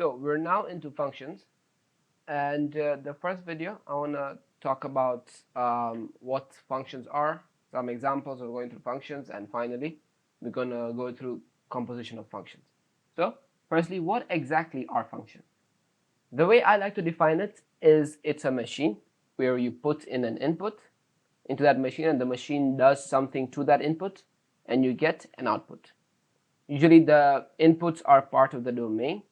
So we're now into functions, and the first video I want to talk about what functions are, some examples of going through functions, and finally we're going to go through composition of functions. So firstly, what exactly are functions? The way I like to define it is it's a machine where you put in an input into that machine and the machine does something to that input and you get an output. Usually the inputs are part of the domain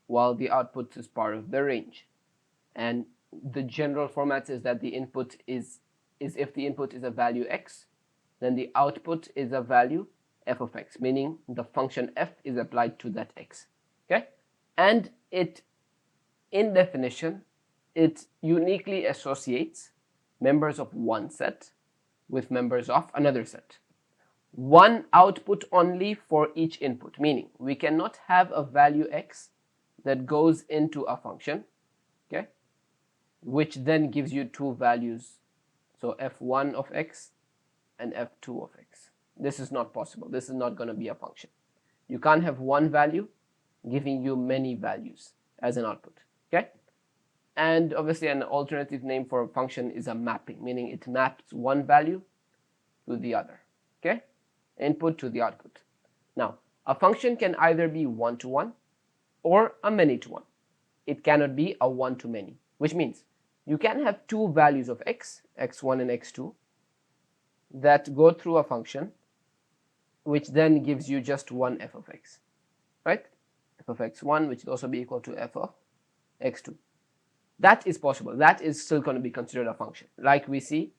while the output is part of the range. And the general format is that the input is if the input is a value x, then the output is a value f of x, meaning the function f is applied to that x. Okay? And it, in definition, it uniquely associates members of one set with members of another set. One output only for each input, meaning we cannot have a value x that goes into a function, okay, which then gives you two values, so f1 of x and f2 of x. This is not possible. This is not going to be a function. You can't have one value giving you many values as an output, okay? And obviously an alternative name for a function is a mapping, meaning it maps one value to the other, okay? Input to the output. Now, a function can either be one-to-one or a many-to-one. It cannot be a one-to-many, which means you can have two values of x, x1 and x2, that go through a function, which then gives you just one f of x, right? F of x1, which will also be equal to f of x2. That is possible. That is still going to be considered a function. Like we see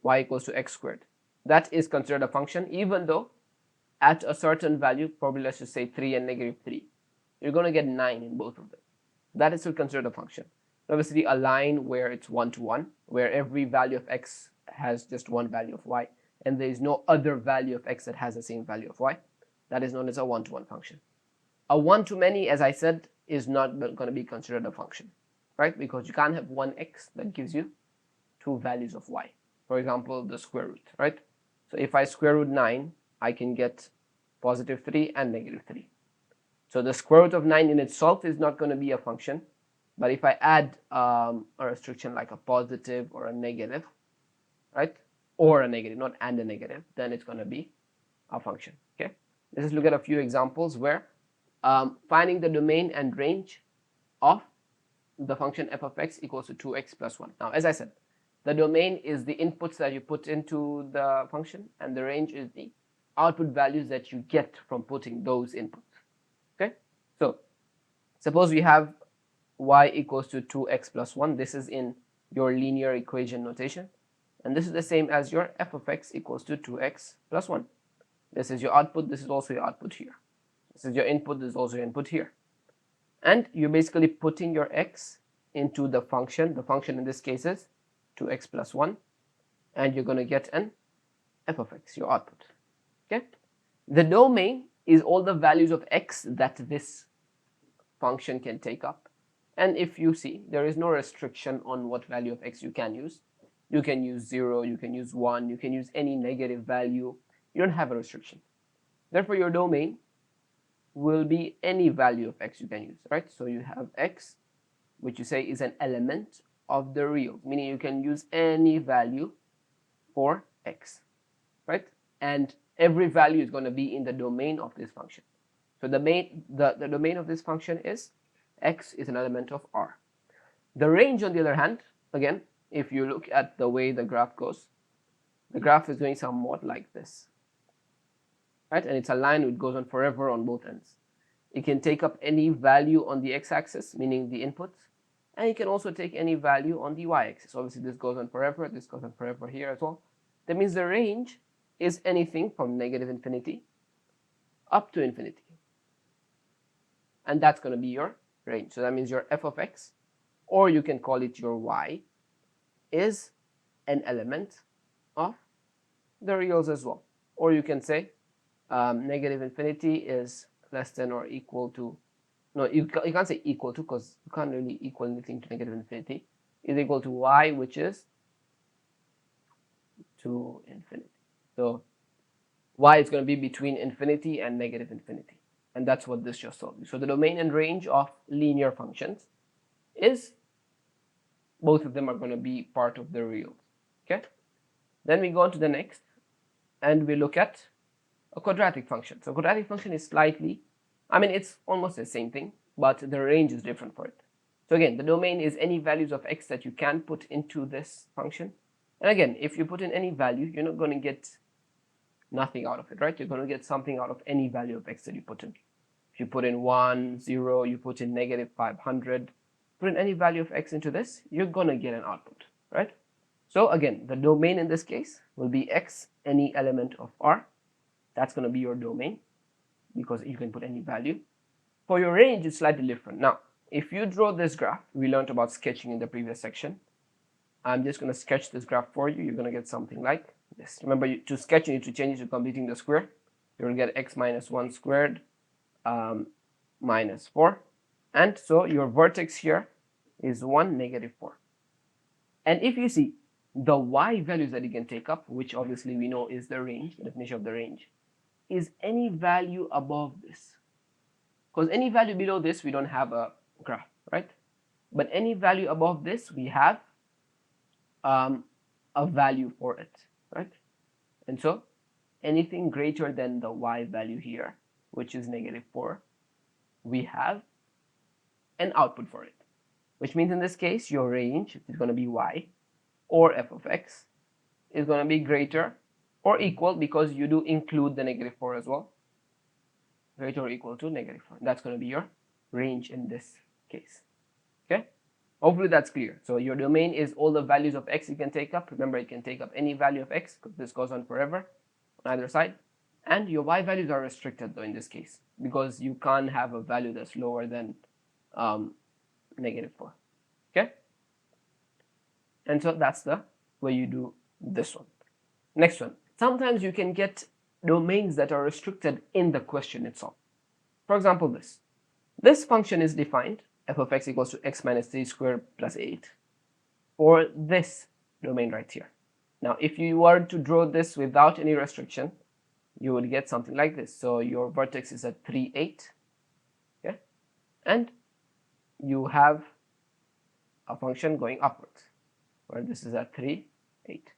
y equals to x squared. That is considered a function, even though at a certain value, probably let's just say 3 and negative 3, you're going to get 9 in both of them. That is still considered a function. Obviously, a line where it's one-to-one, where every value of x has just one value of y, and there is no other value of x that has the same value of y, that is known as a one-to-one function. A one-to-many, as I said, is not going to be considered a function, right? Because you can't have one x that gives you two values of y. For example, the square root, right? So if I square root 9, I can get positive 3 and negative 3. So the square root of 9 in itself is not going to be a function. But if I add a restriction like a positive or a negative, right? Or a negative, not and a negative, then it's going to be a function, okay? Let's just look at a few examples where finding the domain and range of the function f of x equals to 2x plus 1. Now, as I said, the domain is the inputs that you put into the function, and the range is the output values that you get from putting those inputs, okay? So suppose we have y equals to 2x plus 1. This is in your linear equation notation, and this is the same as your f of x equals to 2x plus 1. This is your output. This is also your output here. This is your input. This is also your input here. And you're basically putting your x into the function. The function in this case is 2x plus 1, and you're going to get an f of x, your output, okay? The domain is all the values of x that this function can take up. And if you see, there is no restriction on what value of x you can use. You can use 0, you can use 1, you can use any negative value. You don't have a restriction. Therefore, your domain will be any value of x you can use, right? So you have x, which you say is an element of the real, meaning you can use any value for x, right? And every value is going to be in the domain of this function. So the domain of this function is x is an element of R. The range, on the other hand, again, if you look at the way the graph goes, the graph is going somewhat like this, right? And it's a line which goes on forever on both ends. It can take up any value on the x-axis, meaning the inputs, and you can also take any value on the y-axis. Obviously, this goes on forever, this goes on forever here as well. That means the range is anything from negative infinity up to infinity. And that's going to be your range. So that means your f of x, or you can call it your y, is an element of the reals as well. Or you can say negative infinity is less than or equal to, no, you can't say equal to, because you can't really equal anything to negative infinity, is equal to y, which is to infinity. So y is going to be between infinity and negative infinity. And that's what this just told you. So the domain and range of linear functions is, both of them are going to be part of the reals. Okay. Then we go on to the next, and we look at a quadratic function. So quadratic function is slightly, I mean, it's almost the same thing, but the range is different for it. So again, the domain is any values of x that you can put into this function. And again, if you put in any value, you're not going to get nothing out of it, right? You're going to get something out of any value of x that you put in. If you put in 1, 0, you put in negative 500, put in any value of x into this, you're going to get an output, right? So again, the domain in this case will be x, any element of R. That's going to be your domain because you can put any value. For your range, it's slightly different. Now, if you draw this graph, we learned about sketching in the previous section. I'm just going to sketch this graph for you. You're going to get something like this. Remember, to sketch, you need to change it to completing the square. You'll get x minus 1 squared minus 4. And so your vertex here is 1, negative 4. And if you see the y values that you can take up, which obviously we know is the range, the definition of the range, is any value above this. Because any value below this, we don't have a graph, right? But any value above this, we have a value for it, right? And so anything greater than the y value here, which is negative 4, we have an output for it, which means in this case, your range is going to be y, or f of x is going to be greater or equal, because you do include the negative 4 as well, greater or equal to negative 4. That's going to be your range in this case. Okay, hopefully that's clear. So your domain is all the values of x you can take up. Remember, you can take up any value of x because this goes on forever on either side. And your y values are restricted though in this case, because you can't have a value that's lower than negative 4. Okay, and so that's the way you do this one. Next one, sometimes you can get domains that are restricted in the question itself. For example, this function is defined, f of x equals to x minus 3 squared plus 8, for this domain right here. Now, if you were to draw this without any restriction, you would get something like this. So your vertex is at 3, 8, okay? And you have a function going upwards, where this is at 3, 8.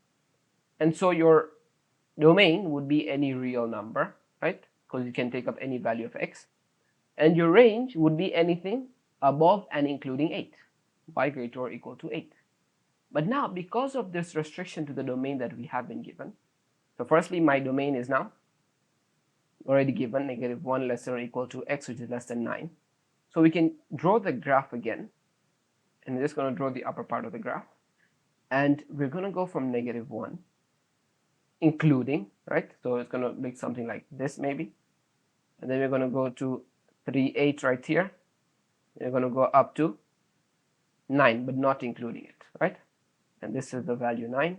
And so your domain would be any real number, right? Because you can take up any value of x. And your range would be anything above and including 8, y greater or equal to 8. But now, because of this restriction to the domain that we have been given, so firstly, my domain is now already given, negative 1 less than or equal to x, which is less than 9. So we can draw the graph again, and we're just going to draw the upper part of the graph. And we're going to go from negative 1, including, right? So it's going to make something like this maybe. And then we're going to go to 3, 8 right here. We're going to go up to 9, but not including it, right? And this is the value 9.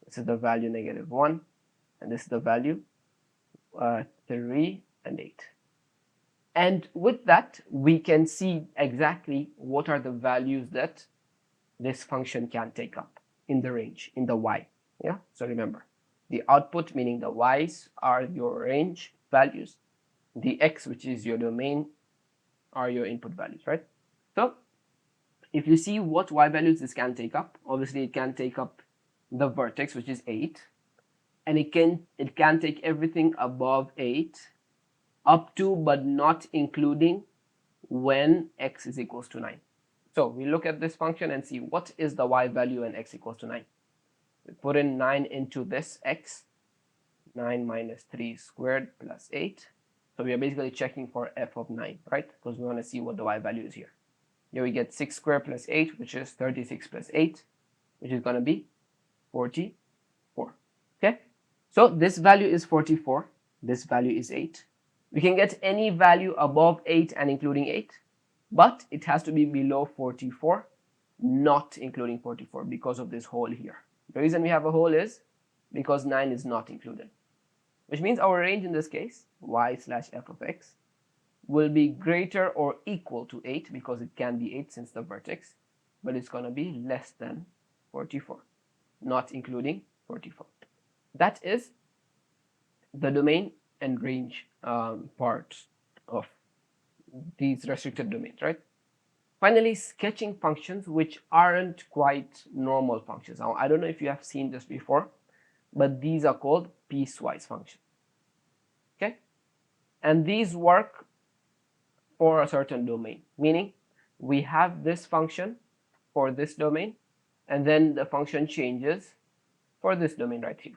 This is the value negative 1. And this is the value 3 and 8. And with that, we can see exactly what are the values that this function can take up in the range, in the y. Yeah, so remember, the output, meaning the y's, are your range values. The x, which is your domain, are your input values, right? So if you see what y values this can take up, obviously it can take up the vertex, which is 8, and it can take everything above 8 up to but not including when x is equals to 9. So we look at this function and see what is the y value when x equals to 9. We put in 9 into this x, 9 minus 3 squared plus 8. So we are basically checking for f of 9, right? Because we want to see what the y value is here. Here we get 6 squared plus 8, which is 36 plus 8, which is going to be 44. Okay? So this value is 44. This value is 8. We can get any value above 8 and including 8, but it has to be below 44, not including 44, because of this hole here. The reason we have a hole is because 9 is not included, which means our range in this case, y slash f of x, will be greater or equal to 8, because it can be 8 since the vertex, but it's going to be less than 44, not including 44. That is the domain and range part of these restricted domains, right? Finally, sketching functions which aren't quite normal functions. Now, I don't know if you have seen this before, but these are called piecewise functions. Okay? And these work for a certain domain, meaning we have this function for this domain, and then the function changes for this domain right here.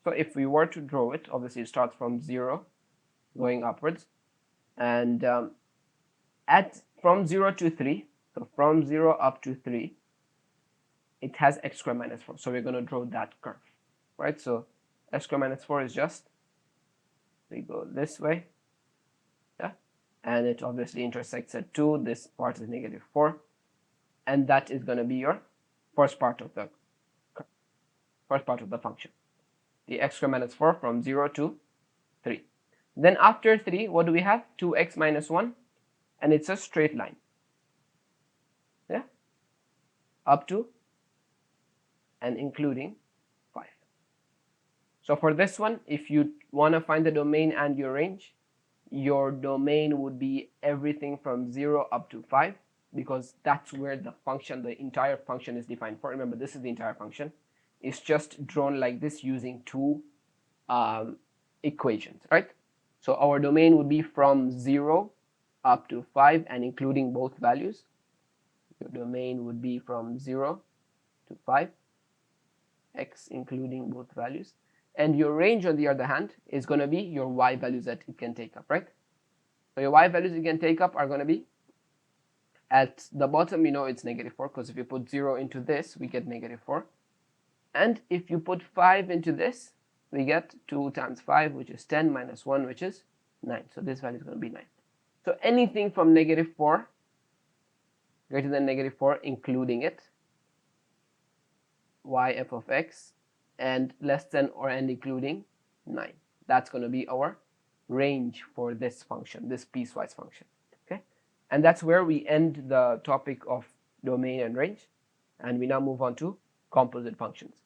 So if we were to draw it, obviously it starts from 0 going upwards, and from 0 to 3, so from 0 up to 3, it has x squared minus 4. So we're going to draw that curve, right? So x squared minus 4 is just, we go this way, yeah, and it obviously intersects at 2. This part is negative 4, and that is going to be your first part of the curve, first part of the function, the x squared minus 4 from 0 to 3. Then after 3, what do we have? 2x minus 1, and it's a straight line, yeah, up to and including 5. So for this one, if you want to find the domain and your range, your domain would be everything from 0 up to 5, because that's where the function, the entire function is defined for. Remember, this is the entire function. It's just drawn like this using two equations, right? So our domain would be from 0 up to 5 and including both values. Your domain would be from 0 to 5, x including both values. And your range, on the other hand, is going to be your y values that it can take up, right? So your y values it can take up are going to be, at the bottom, you know it's negative 4, because if you put 0 into this, we get negative 4. And if you put 5 into this, we get 2 times 5, which is 10, minus 1, which is 9. So this value is going to be 9. So anything from negative 4, greater than negative 4, including it, y f of x, and less than or and including 9. That's going to be our range for this function, this piecewise function. Okay, and that's where we end the topic of domain and range, and we now move on to composite functions.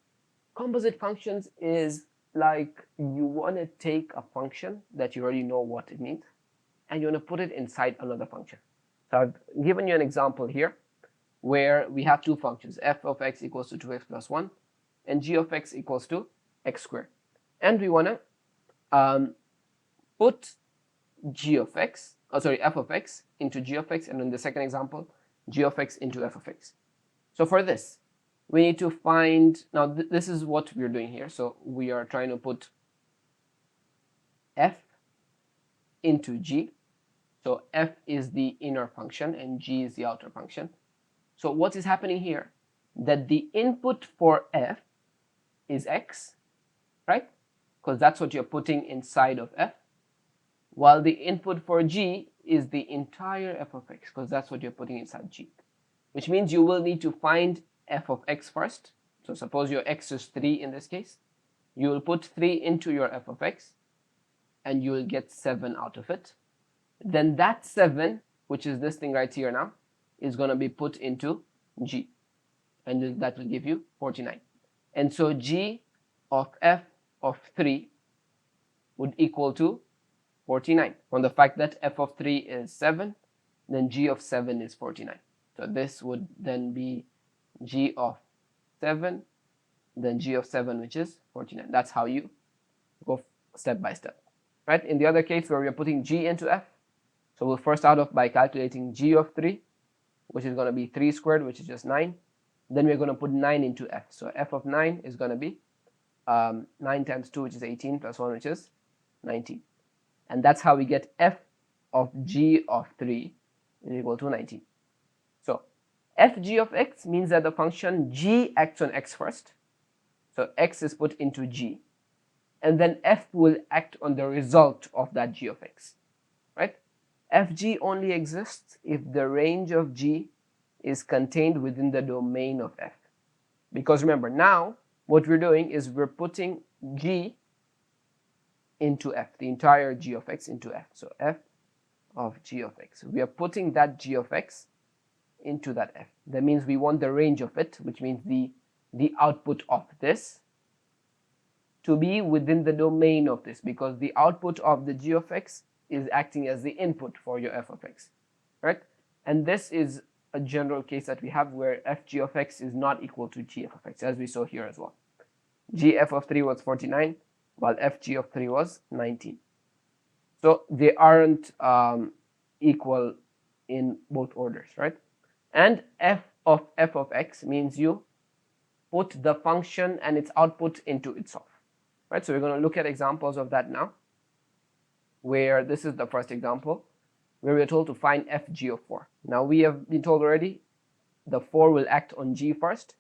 Composite functions is like you want to take a function that you already know what it means, and you want to put it inside another function. So I've given you an example here where we have two functions, f of x equals to 2x plus 1 and g of x equals to x squared. And we want to put f of x into g of x, and in the second example, g of x into f of x. So for this, we need to find, now this is what we're doing here. So we are trying to put f into g. So f is the inner function and g is the outer function. So what is happening here? That the input for f is x, right? Because that's what you're putting inside of f, while the input for g is the entire f of x, because that's what you're putting inside g, which means you will need to find f of x first. So suppose your x is 3 in this case. You will put 3 into your f of x, and you will get 7 out of it. Then that 7, which is this thing right here now, is going to be put into g, and that will give you 49. And so g of f of 3 would equal to 49. From the fact that f of 3 is 7, then g of 7 is 49. So this would then be g of 7, then g of 7, which is 49. That's how you go step by step, right? In the other case where we're putting g into f, so we'll first start off by calculating g of 3, which is going to be 3 squared, which is just 9. Then we're going to put 9 into f. So f of 9 is going to be 9 times 2, which is 18, plus 1, which is 19. And that's how we get f of g of 3 is equal to 19. So fg of x means that the function g acts on x first. So x is put into g, and then f will act on the result of that g of x, right? Fg only exists if the range of g is contained within the domain of f. Because remember, now what we're doing is we're putting g into f, the entire g of x into f. So f of g of x. We are putting that g of x into that f. That means we want the range of it, which means the output of this, to be within the domain of this, because the output of the g of x is acting as the input for your f of x, right? And this is a general case that we have where f g of x is not equal to g f of x, as we saw here as well. G f of 3 was 49, while f g of 3 was 19. So they aren't equal in both orders, right? And f of x means you put the function and its output into itself, right? So we're going to look at examples of that now, where this is the first example, where we're told to find f g of 4. Now we have been told already the 4 will act on g first,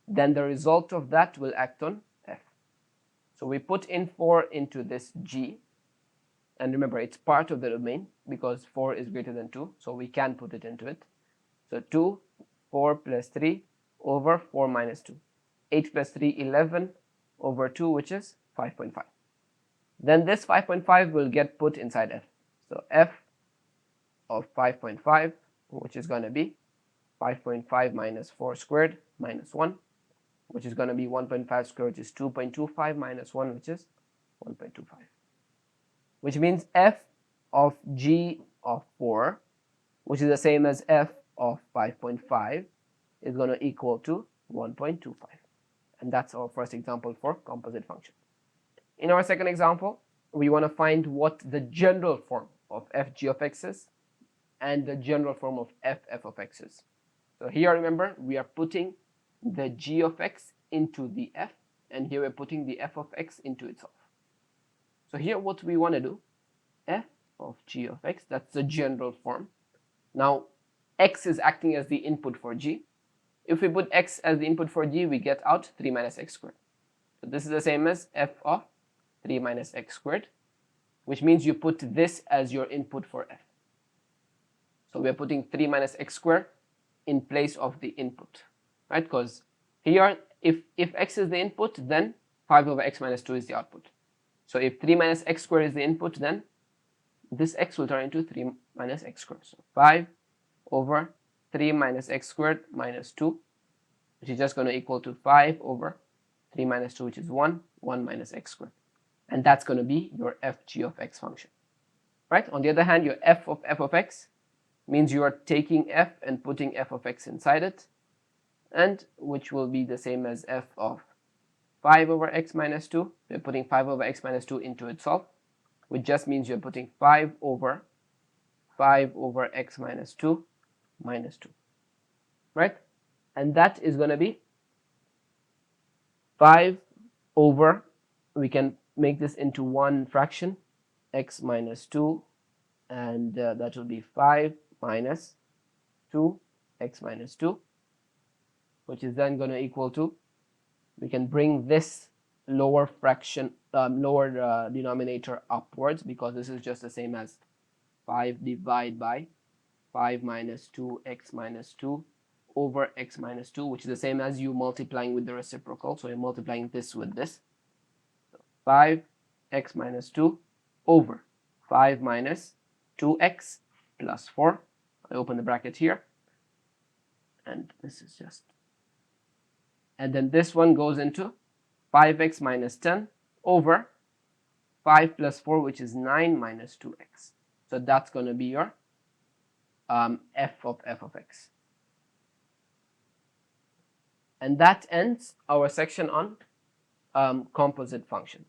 then the result of that will act on f. So we put in 4 into this g, and remember it's part of the domain because 4 is greater than 2, so we can put it into it. So 2, 4 plus 3 over 4 minus 2. 8 plus 3, 11 over 2, which is 5.5. Then this 5.5 will get put inside f. So f of 5.5, which is going to be 5.5 minus 4 squared minus 1, which is going to be 1.5 squared, which is 2.25 minus 1, which is 1.25. Which means f of g of 4, which is the same as f of 5.5, is going to equal to 1.25. And that's our first example for composite function. In our second example, we want to find what the general form of f g of x is and the general form of f of x is. So here, remember, we are putting the g of x into the f, and here we're putting the f of x into itself. So here what we want to do, f of g of x, that's the general form. Now x is acting as the input for g. If we put x as the input for g, we get out 3 minus x squared. So this is the same as f of 3 minus x squared, which means you put this as your input for f. So we are putting 3 minus x squared in place of the input, right? Because here, if x is the input, then 5 over x minus 2 is the output. So if 3 minus x squared is the input, then this x will turn into 3 minus x squared. So 5 over 3 minus x squared minus 2, which is just going to equal to 5 over 3 minus 2, which is 1 minus x squared. And that's going to be your f g of x function, right? On the other hand, your f of x means you are taking f and putting f of x inside it, and which will be the same as f of 5 over x minus 2. You're putting 5 over x minus 2 into itself, which just means you're putting 5 over x minus 2 minus 2, right? And that is going to be 5 over, we can make this into one fraction, x minus 2, and that will be 5 minus 2 x minus 2, which is then going to equal to, we can bring this lower fraction, lower denominator upwards, because this is just the same as 5 divided by 5 minus 2 x minus 2 over x minus 2, which is the same as you multiplying with the reciprocal. So you're multiplying this with this. So 5 x minus 2 over 5 minus 2x plus 4. I open the bracket here, and this is just, and then this one goes into 5x minus 10 over 5 plus 4, which is 9 minus 2x. So that's going to be your f of x. And that ends our section on composite functions.